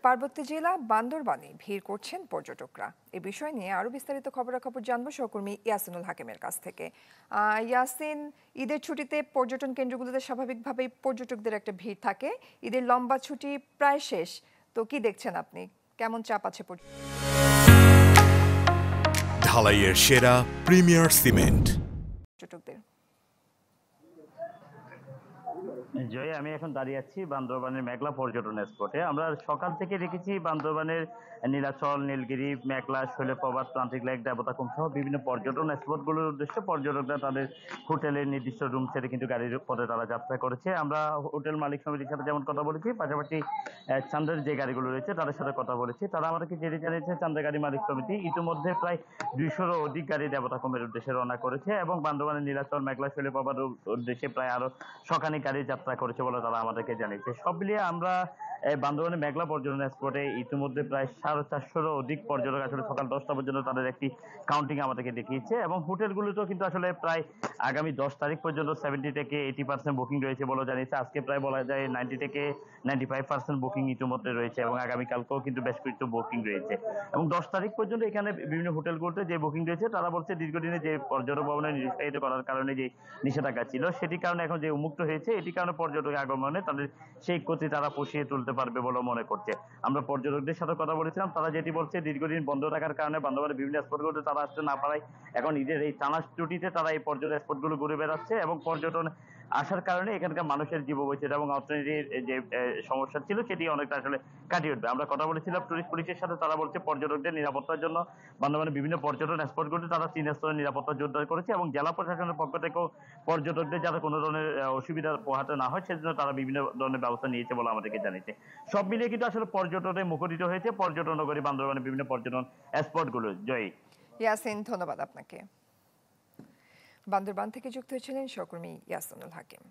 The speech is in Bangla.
পার্বত্য জেলা বান্দরবানে ভিড় করছেন পর্যটকরা। এ বিষয় নিয়ে আরো বিস্তারিত খবরাখবর জানবো সহকর্মী ইয়াসিনুল হাকিমের কাছ থেকে। ইয়াসিন, ঈদের ছুটিতে পর্যটন কেন্দ্রগুলোতে স্বাভাবিকভাবেই পর্যটকদের একটা ভিড় থাকে। ঈদের লম্বা ছুটি প্রায় শেষ, তো কি দেখছেন আপনি? কেমন চাপ আছে ঢালাইয়ের সেরা প্রিমিয়ার সিমেন্ট পর্যটকদের? জয়, আমি এখন দাঁড়িয়ে আছি বান্দরবানের মেঘলা পর্যটন স্পটে। আমরা সকাল থেকে দেখেছি বান্দরবানের নীলাচল, নীলগিরি, মেঘলা, শৈলপ্রপাত, প্রান্তিক লেক, দেবতাখুম সহ বিভিন্ন পর্যটন স্পটগুলোর উদ্দেশ্যে পর্যটকরা তাদের হোটেলের নির্দিষ্ট রুম ছেড়ে কিন্তু গাড়ির পথে তারা যাত্রা করেছে। আমরা হোটেল মালিক সমিতির সাথে যেমন কথা বলেছি, পাশাপাশি চান্দের যে গাড়িগুলো রয়েছে তাদের সাথে কথা বলেছি। তারা আমাদেরকে যেটি জানিয়েছে, চান্দের গাড়ি মালিক সমিতি ইতিমধ্যে প্রায় 200-রও অধিক গাড়ি দেবতাখুমের উদ্দেশ্যে রওনা করেছে এবং বান্দরবানের নীলাচল, মেঘলা, শৈলপ্রপাত উদ্দেশ্যে প্রায় আরো শখানেক গাড়ি যাত্রা করেছে বলে তারা আমাদেরকে জানিয়েছে। সব মিলিয়ে আমরা বান্দরবানের মেঘলা পর্যটন স্পটে ইতিমধ্যে প্রায় 450-রও অধিক পর্যটক আসলে সকাল 10টা পর্যন্ত তাদের একটি কাউন্টিং আমাদেরকে দেখিয়েছে এবং হোটেলগুলোতেও কিন্তু আসলে প্রায় আগামী 10 তারিখ পর্যন্ত 70 থেকে 80% বুকিং রয়েছে বলে জানিয়েছে। আজকে প্রায় বলা যায় 90 থেকে 95% বুকিং ইতিমধ্যে রয়েছে এবং আগামীকালকেও কিন্তু বেশ কিছু বুকিং রয়েছে এবং 10 তারিখ পর্যন্ত এখানে বিভিন্ন হোটেলগুলোতে যে বুকিং রয়েছে তারা বলছে দীর্ঘদিনে যে পর্যটক ভবনে নিরুৎসাহিত করার কারণে যে নিষেধাজ্ঞা ছিল সেটির কারণে এখন যে উন্মুক্ত হয়েছে, এটির কারণে পর্যটক আগমনে তাদের সেই ক্ষতি তারা পুষিয়ে তুলতে পারবে বলে মনে করছে। আমরা পর্যটকদের সাথে কথা বলেছিলাম, তারা যেটি বলছে দীর্ঘদিন বন্ধ থাকার কারণে বান্দরবানের বিভিন্ন স্পটগুলোতে তারা আসতে না পারায় এখন ঈদের এই টানা ছুটিতে তারা এই পর্যটন স্পটগুলো ঘুরে বেড়াচ্ছে এবং পর্যটন আসার কারণে এখানকার মানুষের জীববৈচিত্র্য এবং অর্থনীতির যে সমস্যা ছিল সেটি অনেকটা আসলে কাটিয়ে উঠবে। আমরা কথা বলেছিলাম টুরিস্ট পুলিশের সাথে, তারা বলছে পর্যটকদের নিরাপত্তার জন্য বান্দরবানের বিভিন্ন পর্যটন স্পটগুলোতে তারা 3 স্তরের নিরাপত্তা জোরদার করেছে এবং জেলা প্রশাসনের পক্ষ থেকেও পর্যটকদের যাতে কোনো ধরনের অসুবিধা পোহাতে না হয় সেজন্য তারা বিভিন্ন ধরনের ব্যবস্থা নিয়েছে বলে আমাদেরকে জানিয়েছে। সব মিলিয়ে কিন্তু আসলে পর্যটনে মুখরিত হয়েছে পর্যটন নগরী বান্দরবানের বিভিন্ন পর্যটন স্পটগুলো। জয়। ইয়াসিন, ধন্যবাদ আপনাকে। বান্দরবান থেকে যুক্ত হয়েছিলেন সহকর্মী ইয়াসিনুল হাকিম।